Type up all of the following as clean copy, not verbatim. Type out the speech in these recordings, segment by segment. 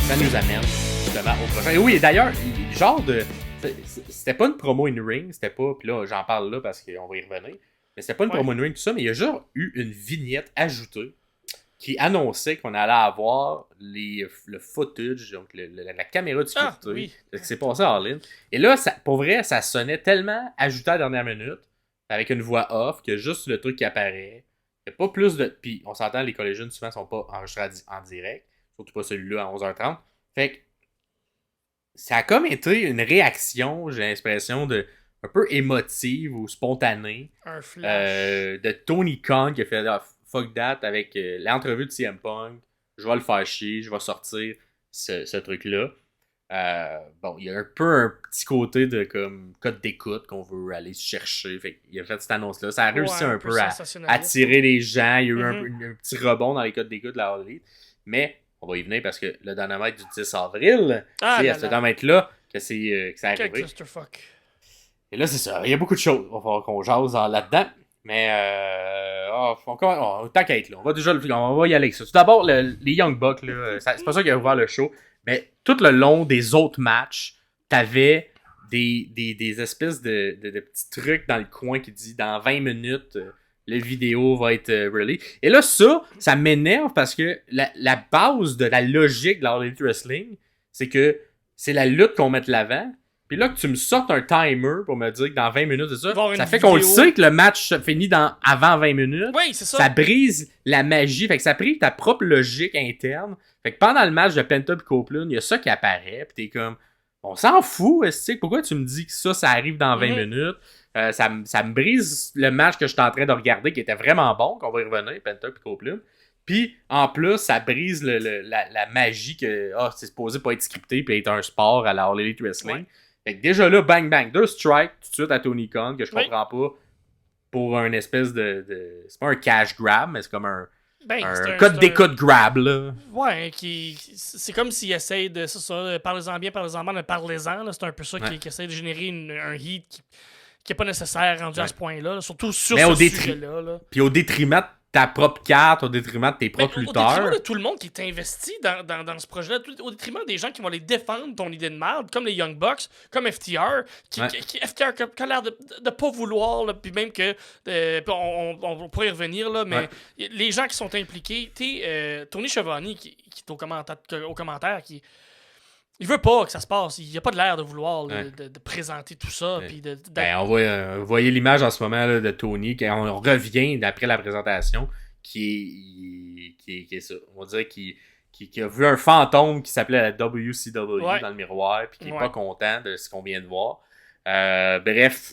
ça nous amène justement au prochain. Et oui, d'ailleurs, genre de... C'était pas une promo in-ring, c'était pas... Puis là, j'en parle là parce qu'on va y revenir. Mais c'était pas une promo in-ring, tout ça, mais il y a genre eu une vignette ajoutée qui annonçait qu'on allait avoir le footage, donc la caméra de sécurité, de ce qui s'est passé à All In. Et là, pour vrai, ça sonnait tellement ajouté à la dernière minute, avec une voix off, que juste le truc qui apparaît. Il n'y a pas plus de... Puis on s'entend, les collégiens souvent sont pas enregistrés en direct, surtout pas celui-là à 11h30. Fait que ça a comme été une réaction, j'ai l'impression, un peu émotive ou spontanée. Un flash. De Tony Khan qui a fait fuck that avec l'entrevue de CM Punk. Je vais le faire chier, je vais sortir ce truc-là. Bon, il y a un peu un petit côté de comme code d'écoute qu'on veut aller chercher. Fait qu'il a fait cette annonce-là. Ça a réussi un peu à attirer les gens. Il y a eu un petit rebond dans les codes d'écoute de la All Elite. Mais on va y venir parce que le Dynamite du 10 avril, c'est à ce Dynamite-là que c'est arrivé. Et là, c'est ça. Il y a beaucoup de choses. Il va falloir qu'on jase là-dedans. Mais, tant qu'à être là. On va y aller avec ça. Tout d'abord, les Young Bucks, là, c'est pas ça qui a ouvert le show. Mais tout le long des autres matchs, t'avais des espèces de petits trucs dans le coin qui dit dans 20 minutes, la vidéo va être release. Et là, ça m'énerve parce que la base de la logique de l'All Elite Wrestling, c'est que c'est la lutte qu'on met de l'avant. Puis là, que tu me sortes un timer pour me dire que dans 20 minutes, c'est ça fait qu'on le sait que le match se finit avant 20 minutes. Oui, c'est ça. Ça brise la magie. Fait que ça brise ta propre logique interne. Fait que pendant le match de Penta et Copeland, il y a ça qui apparaît. Puis t'es comme, on s'en fout. Pourquoi tu me dis que ça arrive dans 20 minutes? Ça me brise le match que j'étais en train de regarder, qui était vraiment bon, qu'on va y revenir, Penta et Copeland. Puis, en plus, ça brise la magie que c'est supposé pas être scripté puis être un sport à la All Elite Wrestling. Ouais. Fait que déjà là, bang bang, 2 strikes tout de suite à Tony Khan que je comprends pas pour un espèce de... C'est pas un cash grab, mais c'est comme un code d'écoute grab, là. Ouais, c'est comme s'il essaye de... C'est ça, parlez-en bien, parlez-en mal, mais parlez-en. Là, c'est un peu ça qui essaie de générer un heat qui est pas nécessaire rendu à ce point-là. Là, surtout sur ce sujet-là. Puis au détriment de ta propre carte, au détriment de tes propres lutteurs. Au détriment de tout le monde qui est investi dans ce projet-là, au détriment des gens qui vont les défendre ton idée de merde, comme les Young Bucks, comme FTR, FTR qui a l'air de pas vouloir, là, puis même que on pourrait y revenir, là, mais les gens qui sont impliqués, Tony Schiavone qui est au commentaire, il veut pas que ça se passe. Il a pas de l'air de vouloir de présenter tout ça. Puis on voyait l'image en ce moment là, de Tony, quand on revient d'après la présentation, qui est ça. On va dire qui a vu un fantôme qui s'appelait la WCW dans le miroir, puis qui est pas content de ce qu'on vient de voir. Bref,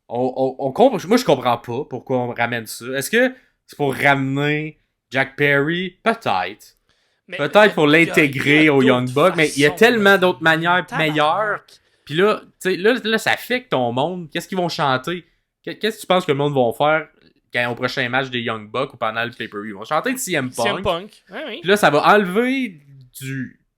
moi je comprends pas pourquoi on ramène ça. Est-ce que c'est pour ramener Jack Perry? Peut-être. Peut-être pour l'intégrer au Young Bucks, mais il y a tellement d'autres manières meilleures. Puis là, ça fait que ton monde, qu'est-ce qu'ils vont chanter? Qu'est-ce que tu penses que le monde va faire au prochain match des Young Bucks ou pendant le pay-per-view? Ils vont chanter de CM Punk. Oui. Puis là, ça va enlever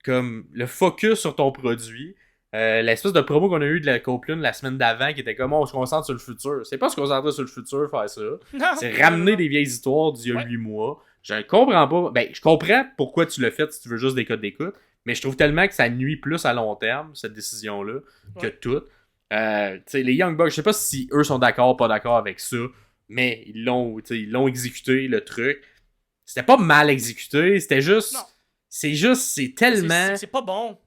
le focus sur ton produit. L'espèce de promo qu'on a eu de la Copeland la semaine d'avant qui était comme on se concentre sur le futur. C'est pas se concentrer sur le futur, faire ça. Non, c'est ramener des vieilles histoires d'il y a 8 mois. Je comprends pas. Ben, je comprends pourquoi tu l'as fait si tu veux juste des codes d'écoute, mais je trouve tellement que ça nuit plus à long terme, cette décision-là, que tout. Les Young Bucks, je sais pas si eux sont d'accord ou pas d'accord avec ça, mais ils l'ont exécuté, le truc. C'était pas mal exécuté, c'était juste... Non. C'est tellement... C'est pas bon.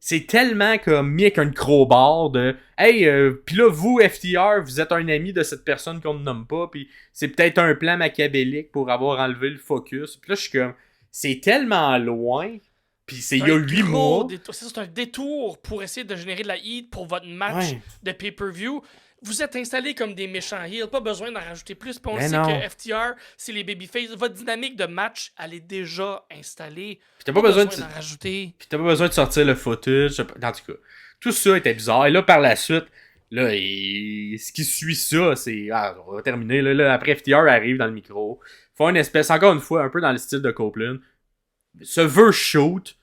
C'est tellement comme mis avec un crowbar de hey, pis là, vous, FTR, vous êtes un ami de cette personne qu'on ne nomme pas, pis c'est peut-être un plan machiavélique pour avoir enlevé le focus. Pis là, je suis comme, c'est tellement loin, pis c'est il y a 8 mois. C'est un détour pour essayer de générer de la heat pour votre match de pay-per-view. Vous êtes installés comme des méchants heels, pas besoin d'en rajouter plus. Puis on sait que FTR, c'est les babyface. Votre dynamique de match, elle est déjà installée. Puis t'as pas besoin d'en rajouter. Puis t'as pas besoin de sortir le footage. En tout cas, tout ça était bizarre. Et là, par la suite, là, ce qui suit ça, c'est... on va terminer. Là, après, FTR arrive dans le micro. Font une espèce, encore une fois, un peu dans le style de Copeland. Se veut shoot.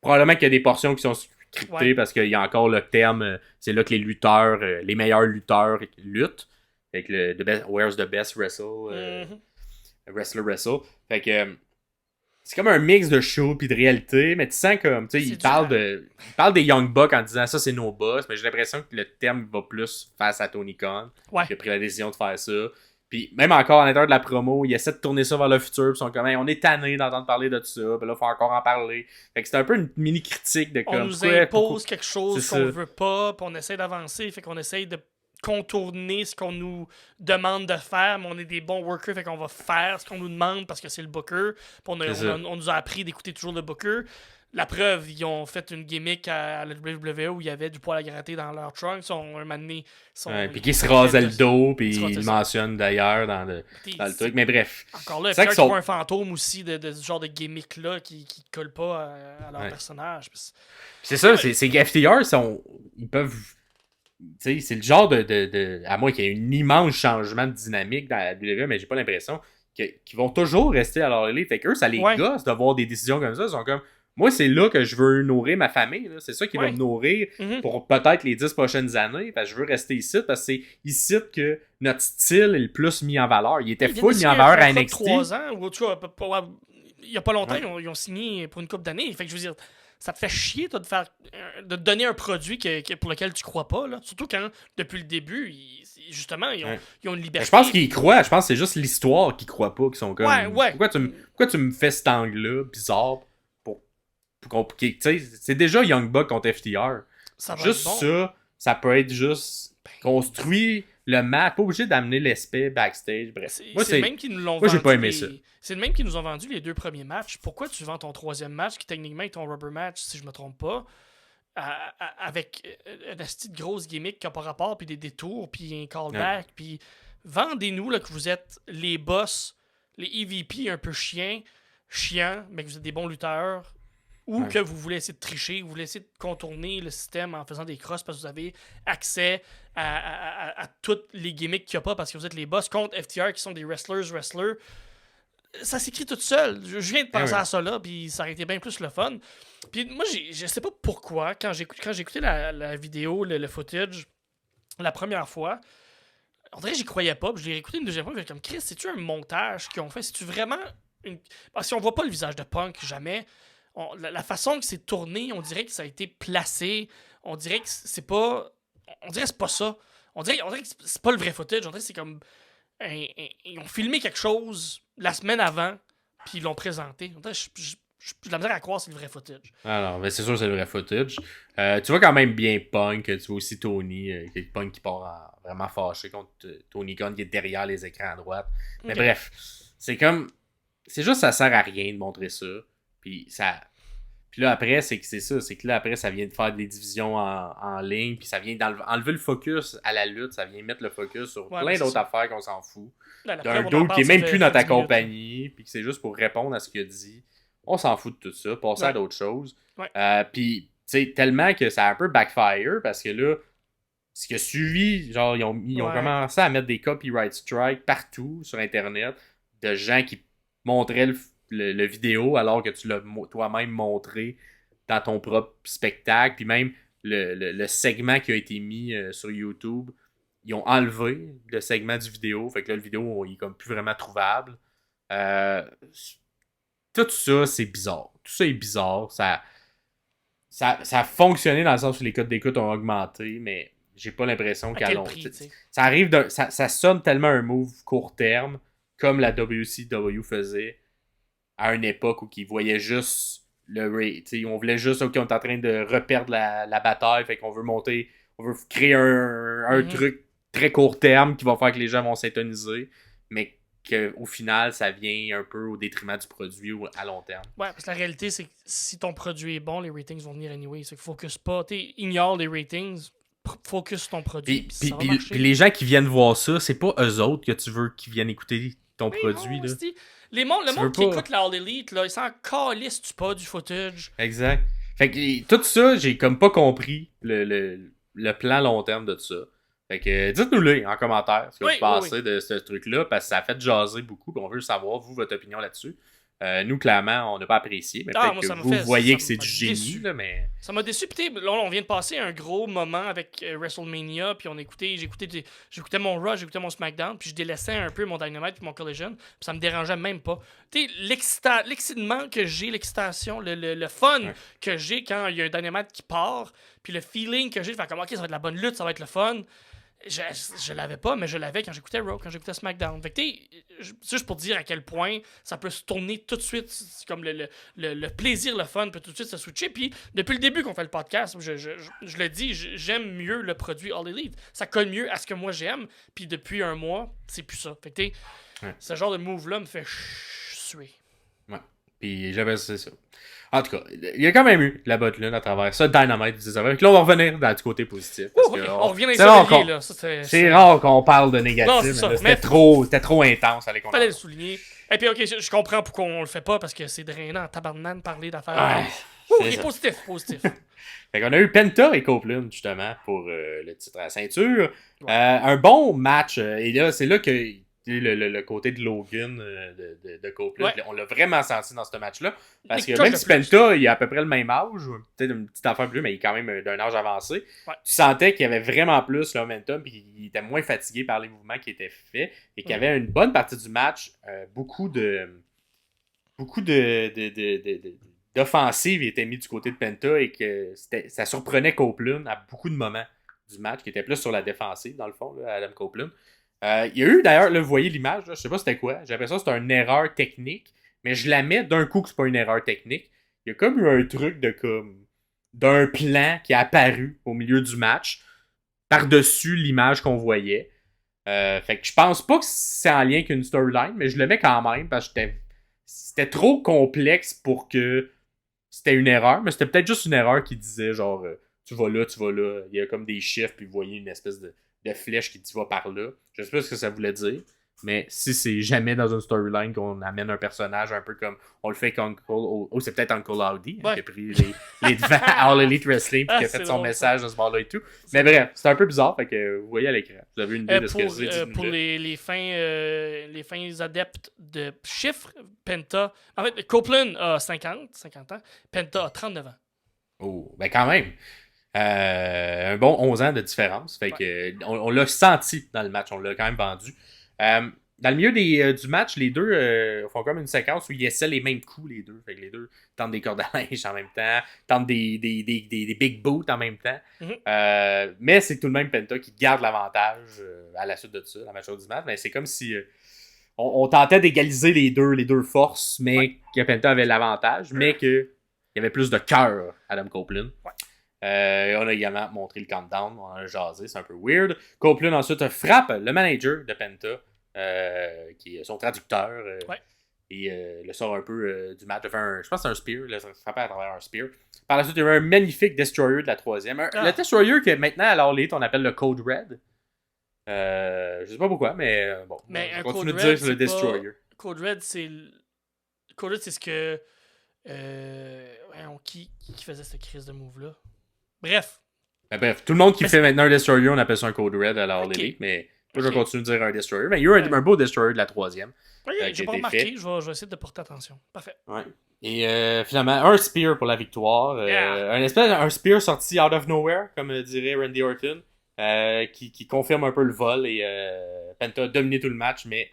Probablement qu'il y a des portions qui sont scriptées parce qu'il y a encore le terme... c'est là que les lutteurs, les meilleurs lutteurs luttent. Avec le where's the best wrestle? Wrestler wrestle. Fait que... c'est comme un mix de show puis de réalité, mais tu sens comme, tu sais, il parle des Young Bucks en disant ça, c'est nos boss, mais j'ai l'impression que le terme va plus face à Tony Khan, qui a pris la décision de faire ça. Puis même encore à l'intérieur de la promo, ils essaient de tourner ça vers le futur, puis ils sont comme, hey, on est tannés d'entendre parler de ça, puis là, il faut encore en parler. Fait que c'est un peu une mini critique de comme. On nous impose quelque chose qu'on veut pas, puis on essaie d'avancer, fait qu'on essaie de contourner ce qu'on nous demande de faire, mais on est des bons workers, fait qu'on va faire ce qu'on nous demande parce que c'est le booker. Puis on nous a appris d'écouter toujours le booker. La preuve, ils ont fait une gimmick à la WWE où il y avait du poil à gratter dans leur trunk. Un moment donné, puis qui se rasait le dos, puis il mentionne d'ailleurs dans le truc. Mais bref. Encore là, FTR qui voit un fantôme aussi de ce genre de gimmick-là qui ne colle pas à leur personnage. C'est ça, c'est que FTR, ils peuvent. Tu sais, c'est le genre à moins qu'il y ait un immense changement de dynamique dans la WWE, mais j'ai pas l'impression qu'ils vont toujours rester à leur élite. Fait qu'eux, ça les gosse d'avoir des décisions comme ça. Ils sont comme, moi, c'est là que je veux nourrir ma famille. Là. C'est ça qui va me nourrir pour peut-être les 10 prochaines années. Parce que je veux rester ici parce que c'est ici que notre style est le plus mis en valeur. Il était full mis en valeur à NXT. 3 ans, ou tu vois, il y a pas longtemps, ils ont signé pour une couple d'années. Fait que je veux dire, ça te fait chier toi, de te donner un produit pour lequel tu crois pas. Là. Surtout quand, depuis le début, justement, ils ont une liberté. Je pense qu'ils y croient. Je pense que c'est juste l'histoire qu'ils croient pas. Qui sont comme, pourquoi tu me fais cet angle-là bizarre pour compliquer? Tu sais, c'est déjà Young Buck contre FTR. Juste ça peut être juste construit le match. Pas obligé d'amener l'aspect backstage. Bref. C'est le même qui nous l'ont vendu. Moi, j'ai pas aimé ça. C'est le même qui nous ont vendu les 2 premiers matchs. Pourquoi tu vends ton 3e match, qui techniquement est ton rubber match, si je me trompe pas, avec une petite grosse gimmick qui n'a pas rapport, puis des détours, puis un callback, puis vendez-nous là, que vous êtes les boss, les EVP un peu chiants, mais que vous êtes des bons lutteurs, ou que vous voulez essayer de tricher, vous voulez essayer de contourner le système en faisant des crosses parce que vous avez accès à toutes les gimmicks qu'il n'y a pas parce que vous êtes les boss contre FTR qui sont des wrestlers. Ça s'écrit tout seul. Je viens de penser à ça là, puis ça aurait été bien plus le fun. Puis moi, je sais pas pourquoi, quand j'écoutais la vidéo, le footage, la première fois, on dirait que j'y croyais pas. Puis je l'ai réécouté une deuxième fois, j'étais comme, Chris, c'est-tu un montage qu'ils ont fait? C'est-tu vraiment Parce qu'on voit pas le visage de Punk, jamais. La façon que c'est tourné, on dirait que ça a été placé. On dirait que c'est pas... On dirait que c'est pas ça. On dirait que c'est pas le vrai footage. On dirait que c'est comme... Ils ont filmé quelque chose la semaine avant, puis ils l'ont présenté. J'ai de la misère à croire que c'est le vrai footage. Alors, mais c'est sûr que c'est le vrai footage. Tu vois quand même bien Punk, tu vois aussi Tony, Punk qui part vraiment fâché contre Tony Khan qui est derrière les écrans à droite. Mais bref, c'est comme... C'est juste ça sert à rien de montrer ça. Puis là après, c'est que là après, ça vient de faire des divisions en ligne, puis ça vient d'enlever le focus à la lutte, ça vient mettre le focus sur plein d'autres affaires qu'on s'en fout. D'un dude qui est même plus dans ta compagnie, puis que c'est juste pour répondre à ce qu'il a dit. On s'en fout de tout ça, passer à d'autres choses. Puis, tu sais, tellement que ça a un peu backfire, parce que là, ce qui a suivi, genre, ils ont commencé à mettre des copyright strikes partout sur Internet de gens qui montraient le vidéo alors que tu l'as toi-même montré dans ton propre spectacle. Puis même le segment qui a été mis sur YouTube, ils ont enlevé le segment du vidéo. Fait que là, le vidéo, il est comme plus vraiment trouvable. Tout ça, c'est bizarre. Tout ça est bizarre. Ça a fonctionné dans le sens où les codes d'écoute ont augmenté, mais j'ai pas l'impression qu'à long terme. Ça arrive ça sonne tellement un move court terme, comme la WCW faisait à une époque où ils voyaient juste le rate. On voulait juste, OK, on est en train de reperdre la bataille, fait qu'on veut monter, on veut créer un truc très court terme qui va faire que les gens vont s'intoniser, mais qu'au final, ça vient un peu au détriment du produit à long terme. Ouais, parce que la réalité, c'est que si ton produit est bon, les ratings vont venir anyway. C'est que focus pas, ignore les ratings, focus sur ton produit. Puis les gens qui viennent voir ça, c'est pas eux autres que tu veux qu'ils viennent écouter ton produit. Non, là. Le monde qui écoute la All Elite, là, ils s'en calissent pas du footage. Exact. Fait que tout ça, j'ai comme pas compris le plan long terme de tout ça. Fait que dites-nous-le en commentaire ce que vous pensez de ce truc-là, parce que ça a fait jaser beaucoup, puis on veut savoir, vous, votre opinion là-dessus. Nous, clairement, on n'a pas apprécié, mais peut-être que vous voyez que c'est du génie, là, mais... Ça m'a déçu, puis là, on vient de passer un gros moment avec WrestleMania, puis j'écoutais mon Raw, j'écoutais mon SmackDown, puis je délaissais un peu mon Dynamite puis mon Collision, puis ça me dérangeait même pas. Tu sais, l'excitement que j'ai, l'excitation, le fun que j'ai quand il y a un Dynamite qui part, puis le feeling que j'ai de faire comme, OK, ça va être la bonne lutte, ça va être le fun. Je l'avais pas, mais je l'avais quand j'écoutais Raw, quand j'écoutais SmackDown. Fait que c'est juste pour dire à quel point ça peut se tourner tout de suite, comme le plaisir, le fun peut tout de suite se switcher. Puis depuis le début qu'on fait le podcast, je le dis, j'aime mieux le produit All Elite. Ça colle mieux à ce que moi j'aime. Puis depuis un mois, c'est plus ça. Fait que ce genre de move-là me fait suer. Ouais. Puis j'avais c'est ça. En tout cas, il y a quand même eu la botte lune à travers ça, Dynamite, du là, on va revenir du côté positif. Parce que on revient dans les là. C'est rare qu'on parle de négatif, mais c'était trop intense. Fallait le souligner. Et puis, OK, je comprends pourquoi on le fait pas, parce que c'est drainant en tabarnak de parler d'affaires. Il est positif. Fait qu'on a eu Penta et Copeland, justement, pour le titre à la ceinture. Un bon match. Et là, c'est là que le côté de Logan de Copeland, on l'a vraiment senti dans ce match-là. Parce que même si Penta, il a à peu près le même âge, peut-être une petite affaire plus, mais il est quand même d'un âge avancé, tu sentais qu'il y avait vraiment plus le momentum, puis qu'il était moins fatigué par les mouvements qui étaient faits, et qu'il y avait une bonne partie du match, beaucoup d'offensives étaient mis du côté de Penta, et que ça surprenait Copeland à beaucoup de moments du match, qui était plus sur la défensive, dans le fond, là, Adam Copeland. Il y a eu d'ailleurs, là, vous voyez l'image, là, je sais pas c'était quoi, j'ai l'impression que c'était une erreur technique, mais je la mets d'un coup que c'est pas une erreur technique. Il y a comme eu un truc d'un plan qui est apparu au milieu du match, par-dessus l'image qu'on voyait. Fait que je pense pas que c'est en lien qu'une storyline, mais je le mets quand même parce que c'était trop complexe pour que c'était une erreur, mais c'était peut-être juste une erreur qui disait genre tu vas là, il y a comme des chiffres, puis vous voyez une espèce de flèche qui dit va par là. Je sais pas ce que ça voulait dire, mais si c'est jamais dans une storyline qu'on amène un personnage un peu comme on le fait avec Uncle... c'est peut-être Uncle Audi qui a pris les devants à All Elite Wrestling et qui a fait son message dans ce bar-là et tout. Mais bref, c'est un peu bizarre, fait que vous voyez à l'écran. Vous avez une idée de ce que c'est. Pour les fins adeptes de chiffres, Penta... En fait, Copeland a 50 ans, Penta a 39 ans. Oh, ben quand même. Un bon 11 ans de différence. Fait que on l'a senti dans le match. On l'a quand même vendu. Dans le milieu du match, les deux font comme une séquence où ils essaient les mêmes coups, les deux. Fait que les deux tentent des cordes à linge en même temps, tentent des big boots en même temps. Mais c'est tout de même Penta qui garde l'avantage à la suite de ça, la match du match. Mais c'est comme si on tentait d'égaliser les deux forces, mais que Penta avait l'avantage, mais qu'il y avait plus de cœur à Adam Copeland. On a également montré le countdown, on en a jasé, c'est un peu weird. Copeland ensuite frappe le manager de Penta, qui est son traducteur, et le sort un peu du match. Je pense que c'est un spear, il frappé à travers un spear. Par la suite, il y a eu un magnifique Destroyer de la troisième. Le Destroyer que maintenant à l'All Elite on appelle le Code Red. Je sais pas pourquoi, mais bon, on continue de dire le Destroyer. Code Red, c'est ce que. Qui faisait cette crise de move-là? Bref, tout le monde qui fait maintenant un Destroyer, on appelle ça un Code Red à l'All Elite, mais moi je vais continuer de dire un Destroyer. Mais il y a eu un beau Destroyer de la troisième. J'ai pas remarqué, je vais essayer de porter attention. Parfait. Ouais. Et finalement, un Spear pour la victoire. Un Spear sorti out of nowhere, comme dirait Randy Orton, qui confirme un peu le vol. Et Penta a dominé tout le match, mais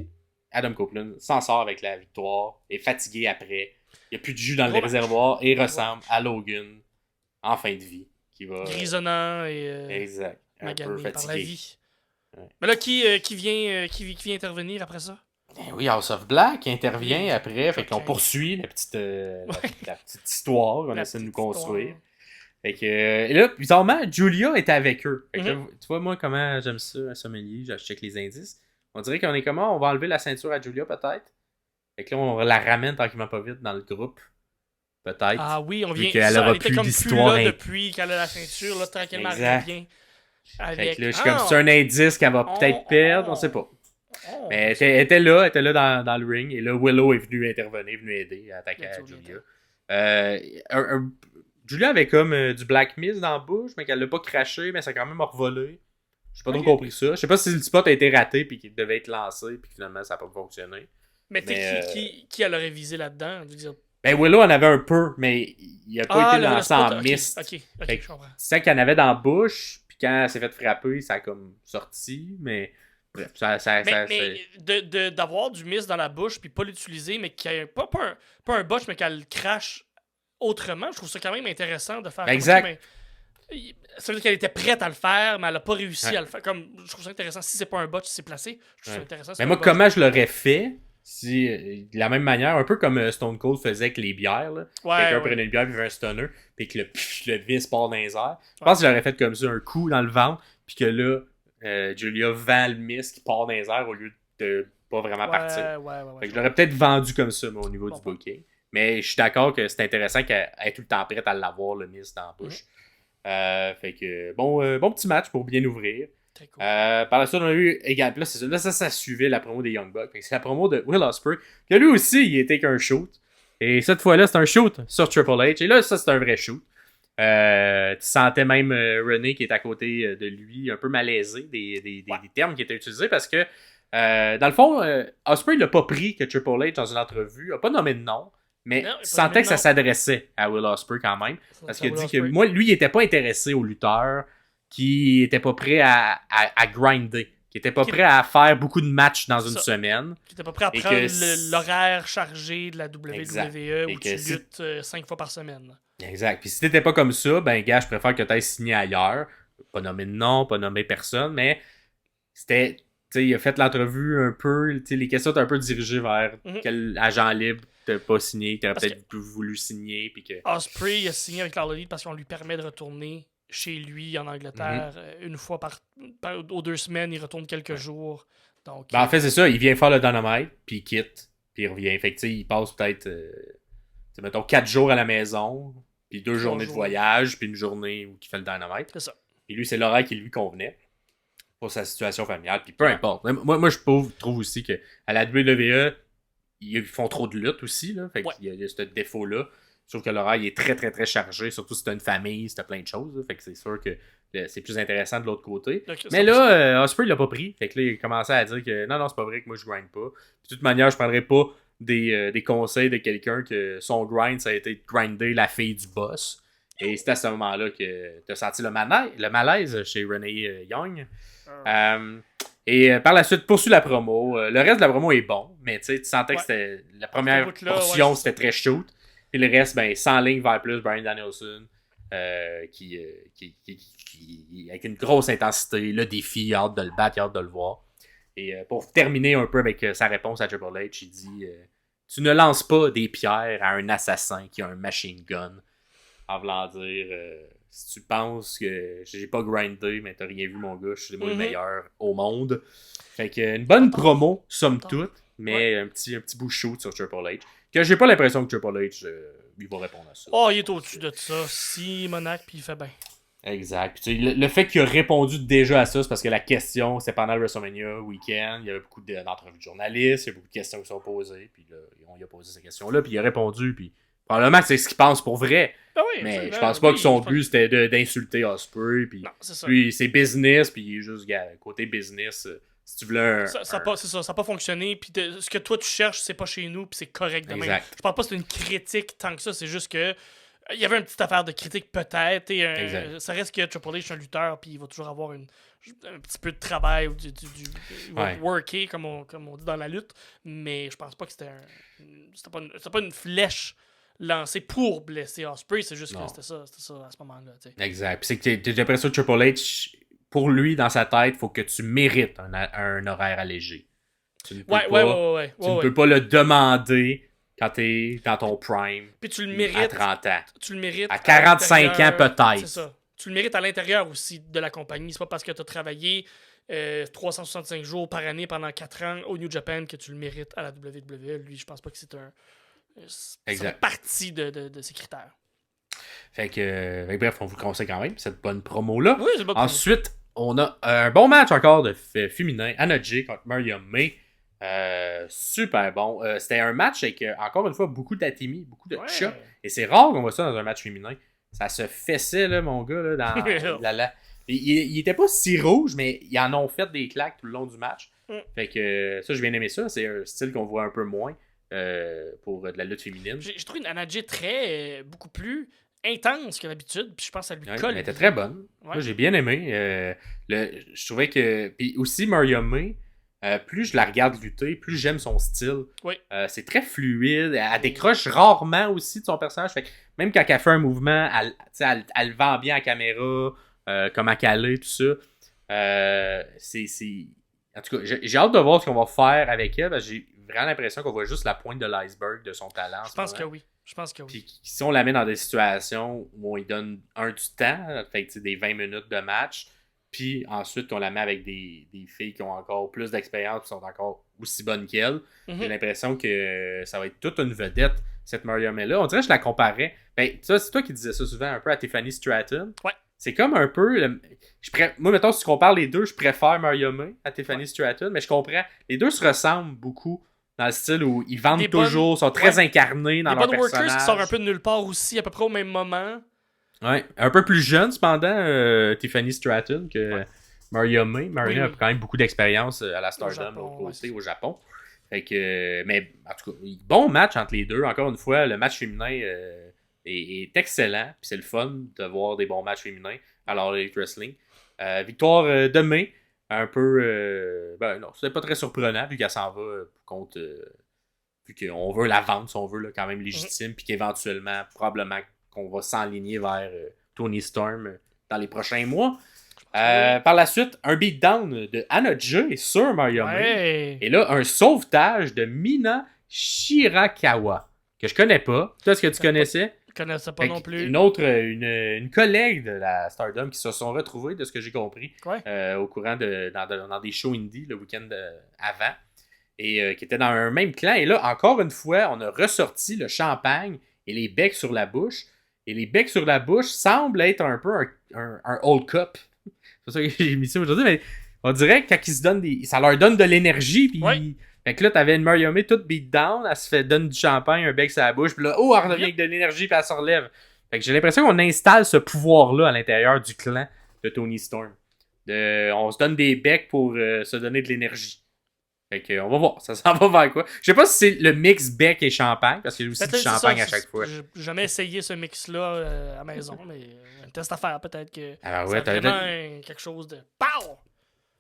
Adam Copeland s'en sort avec la victoire, est fatigué après. Il n'y a plus de jus dans les réservoirs et ressemble à Logan en fin de vie. Qui va, grisonnant et exact. Un peu fatigué par la vie. Ouais. Mais là, qui vient intervenir après ça? Oui, House of Black intervient après. Fait qu'on poursuit la petite histoire qu'on essaie de nous construire. Fait que, et là, bizarrement, Julia est avec eux. Fait que, tu vois, moi, comment j'aime ça, un sommelier, je check les indices. On dirait qu'on est comment? On va enlever la ceinture à Julia, peut-être? Fait que là, on la ramène tranquillement pas vite dans le groupe. Peut-être. Ah oui, on vient. Elle était comme plus là depuis qu'elle a la ceinture, là, tranquillement, elle revient. Fait que là, je suis comme c'est un indice qu'elle va peut-être perdre, on sait pas. Mais elle était là dans le ring, et là, Willow est venu intervenir, venu aider à attaquer à Julia. Julia avait comme du Black Mist dans la bouche, mais qu'elle l'a pas craché, mais ça a quand même revolé. J'ai pas trop compris ça. Je sais pas si le spot a été raté puis qu'il devait être lancé, puis finalement ça a pas fonctionné. Mais qui elle aurait visé là-dedans? Je veux dire... Ben Willow en avait un peu, mais il a pas été lancé en mist. Ok, je comprends. Tu sais qu'il y en avait dans la bouche, puis quand elle s'est fait frapper, ça a comme sorti, mais bref, mais d'avoir du mist dans la bouche, puis pas l'utiliser, mais qu'il y ait pas un botch, mais qu'elle le crache autrement, je trouve ça quand même intéressant de faire exact. Comme ça, mais ça veut dire qu'elle était prête à le faire, mais elle a pas réussi à le faire. Comme, je trouve ça intéressant. Si c'est pas un botch, si c'est placé, je trouve ça intéressant. Mais moi, comment je l'aurais fait? Si, de la même manière, un peu comme Stone Cold faisait avec les bières. Là. Quelqu'un prenait une bière puis fait un stunner, puis que le vis part dans les airs. Je pense que j'aurais fait comme ça, un coup dans le ventre, puis que là, Julia vend le mist qui part dans les airs au lieu de pas vraiment partir. Fait que je l'aurais peut-être vendu comme ça, moi, au niveau du booking. Mais je suis d'accord que c'est intéressant qu'elle ait tout le temps prête à l'avoir, le mist dans la bouche. Fait que bon petit match pour bien ouvrir. Cool. Par la suite, on a eu également. Là, ça suivait la promo des Young Bucks. C'est la promo de Will Ospreay. Que lui aussi, il était qu'un shoot. Et cette fois-là, c'est un shoot sur Triple H. Et là, ça, c'est un vrai shoot. Tu sentais même René qui est à côté de lui, un peu malaisé des termes qui étaient utilisés parce que, dans le fond, Ospreay l'a pas pris que Triple H dans une entrevue. Il n'a pas nommé de nom. Mais tu sentais que ça s'adressait à Will Ospreay quand même. Parce qu'il a dit que moi, lui, il était pas intéressé aux lutteurs qui était pas prêt à grinder, qui était pas prêt à faire beaucoup de matchs dans une semaine. Qui était pas prêt à prendre l'horaire chargé de la WWE où tu luttes 5 fois par semaine. Exact. Puis si t'étais pas comme ça, ben gars, je préfère que t'ailles signer ailleurs. Pas nommer de nom, pas nommer personne, mais c'était... Tu sais, il a fait l'entrevue un peu, les questions étaient un peu dirigées vers quel agent libre t'as pas signé, t'aurais peut-être voulu signer. Puis que... Ospreay a signé avec l'All Elite parce qu'on lui permet de retourner chez lui en Angleterre une fois aux 2 semaines, il retourne quelques jours. Donc, en fait, c'est ça, il vient faire le Dynamite, puis il quitte, puis il revient. Fait que il passe peut-être, mettons, 4 jours à la maison, puis 2 journées de voyage, puis une journée où il fait le Dynamite. C'est ça. Puis lui, c'est l'horaire qui lui convenait pour sa situation familiale, puis peu importe. Moi je trouve aussi qu'à la WWE, ils font trop de luttes aussi, là, fait qu'il y a ce défaut-là. Je trouve que l'horaire il est très très très chargé, surtout si t'as une famille, si t'as plein de choses. Là, fait que c'est sûr que c'est plus intéressant de l'autre côté. Donc, mais là, Ospreay l'a pas pris. Fait que là, il a commencé à dire que non, c'est pas vrai que moi je grind pas. Puis, de toute manière, je prendrais pas des conseils de quelqu'un que son grind, ça a été de grinder la fille du boss. Et c'est à ce moment-là que t'as senti le malaise chez Renee Young. Et par la suite, poursuit la promo. Le reste de la promo est bon, mais tu sentais que c'était la première portion, c'était très shoot. Puis le reste, sans ligne vers plus, Bryan Danielson, qui avec une grosse intensité, le défi, hâte de le battre, hâte de le voir. Et pour terminer un peu avec sa réponse à Triple H, il dit tu ne lances pas des pierres à un assassin qui a un machine gun. En voulant dire, si tu penses que j'ai pas grindé, mais t'as rien vu, mon gars, je suis le meilleur au monde. Fait que une bonne promo, somme toute, mais un petit bout shoot sur Triple H. Que j'ai pas l'impression que Triple H il va répondre à ça. Oh, il est au-dessus de ça. Si Monac, puis il fait bien. Exact. Puis, le fait qu'il a répondu déjà à ça, c'est parce que la question, c'est pendant le WrestleMania week-end. Il y avait beaucoup d'entrevues de journalistes, il y a beaucoup de questions qui sont posées. Puis là, on lui a posé ces questions-là, puis il a répondu. Puis probablement que c'est ce qu'il pense pour vrai. Mais je pense pas que son but c'était d'insulter Ospreay. Puis lui, c'est business, puis il est juste côté business. Si tu voulais ça n'a pas fonctionné, puis ce que toi tu cherches, c'est pas chez nous, puis c'est correct de même. Je pense pas que c'est une critique tant que ça, c'est juste que il y avait une petite affaire de critique peut-être, et ça reste que Triple H est un lutteur, puis il va toujours avoir un petit peu de travail, ou il va worker, comme on dit dans la lutte, mais je pense pas que c'était pas une flèche lancée pour blesser Ospreay, c'est juste que c'était ça à ce moment-là. T'sais. Exact, puis c'est que j'ai l'impression que Triple H, pour lui, dans sa tête, il faut que tu mérites un horaire allégé. Tu ne peux pas le demander quand t'es dans ton prime. Puis tu le mérites. À 30 ans. Tu le mérites. À 45 ans, peut-être. C'est ça. Tu le mérites à l'intérieur aussi de la compagnie. C'est pas parce que tu as travaillé 365 jours par année pendant 4 ans au New Japan que tu le mérites à la WWE. Lui, je pense pas que c'est ça fait partie de ses critères. Fait que, bref, on vous le conseille quand même, cette bonne promo-là. Oui, c'est bon. Ensuite, on a un bon match encore de féminin, Anna Jay contre Maria May. Super bon. C'était un match avec, encore une fois, beaucoup d'atimi, beaucoup de chocs. Et c'est rare qu'on voit ça dans un match féminin. Ça se fessait, là, mon gars, là, dans Il était pas si rouge, mais ils en ont fait des claques tout le long du match. Fait que ça, j'ai bien aimé ça. C'est un style qu'on voit un peu moins pour de la lutte féminine. J'ai trouvé une Anna Jay beaucoup plus intense que d'habitude, puis je pense que ça lui colle. Elle était très bonne. Ouais. Moi, j'ai bien aimé. Je trouvais que... Puis aussi, Maria May, plus je la regarde lutter, plus j'aime son style. Oui. C'est très fluide. Elle décroche rarement aussi de son personnage. Fait que même quand elle fait un mouvement, elle vend bien à la caméra, comme à Calais, tout ça. En tout cas, j'ai hâte de voir ce qu'on va faire avec elle. Parce que j'ai vraiment l'impression qu'on voit juste la pointe de l'iceberg de son talent. Je pense que oui. Puis si on la met dans des situations où on lui donne du temps, fait des 20 minutes de match, puis ensuite on la met avec des filles qui ont encore plus d'expérience, qui sont encore aussi bonnes qu'elle, j'ai l'impression que ça va être toute une vedette, cette Maria May-là. On dirait que je la comparais. C'est toi qui disais ça souvent un peu à Tiffany Stratton. Ouais. C'est comme un peu... Moi, mettons, si tu compares les deux, je préfère Maria May à Tiffany Stratton, mais je comprends. Les deux se ressemblent beaucoup. Dans le style où ils vendent toujours, sont très incarnés dans leur personnage. Des bonnes workers qui sortent un peu de nulle part aussi, à peu près au même moment. Ouais, un peu plus jeune cependant, Tiffany Stratton que Maria May. Maria May a quand même beaucoup d'expérience à la Stardom au Japon. Fait que, mais en tout cas, bon match entre les deux. Encore une fois, le match féminin est excellent. Puis c'est le fun de voir des bons matchs féminins à l'All Elite Wrestling. Victoire de May. Un peu... non, c'est pas très surprenant vu qu'elle s'en va contre... vu qu'on veut la vendre, si on veut, là, quand même légitime, puis qu'éventuellement, probablement qu'on va s'enligner vers Toni Storm dans les prochains mois. Par la suite, un beatdown de Anna Jay sur Maria May. Et là, un sauvetage de Mina Shirakawa, que je connais pas. Toi, est-ce que tu connaissais? Je connaissais pas non plus. Une collègue de la Stardom qui se sont retrouvés, de ce que j'ai compris, au courant dans des shows indie le week-end avant, et qui étaient dans un même clan. Et là, encore une fois, on a ressorti le champagne et les becs sur la bouche. Et les becs sur la bouche semblent être un peu un old cup. C'est pour ça que j'ai mis ça aujourd'hui, mais on dirait que quand ils se donnent ça leur donne de l'énergie, puis... Fait que là, t'avais une Maria May toute beat down, elle se fait donner du champagne, un bec sur la bouche, puis là, elle revient avec de l'énergie, puis elle se relève. Fait que j'ai l'impression qu'on installe ce pouvoir-là à l'intérieur du clan de Toni Storm. On se donne des becs pour se donner de l'énergie. Fait que on va voir, ça s'en va vers quoi. Je sais pas si c'est le mix bec et champagne, parce qu'il y a aussi du champagne à chaque fois. J'ai jamais essayé ce mix-là à la maison, mais un test à faire, peut-être que alors, ouais, c'est vraiment quelque chose de... Pow!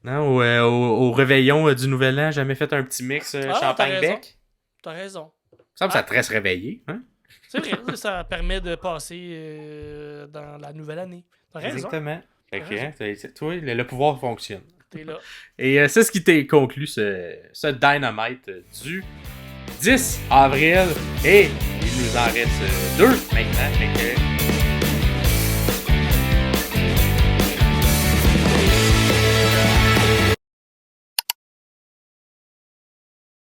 Non, au réveillon du Nouvel An, jamais fait un petit mix champagne-bec? T'as raison. Ça me semble que ça te reste réveillé. Hein? C'est vrai, ça permet de passer dans la nouvelle année. T'as raison. Exactement. Fait que, toi, le pouvoir fonctionne. T'es là. Et c'est ce qui t'a conclu ce Dynamite du 10 avril. Et il nous en reste 2 maintenant. Fait que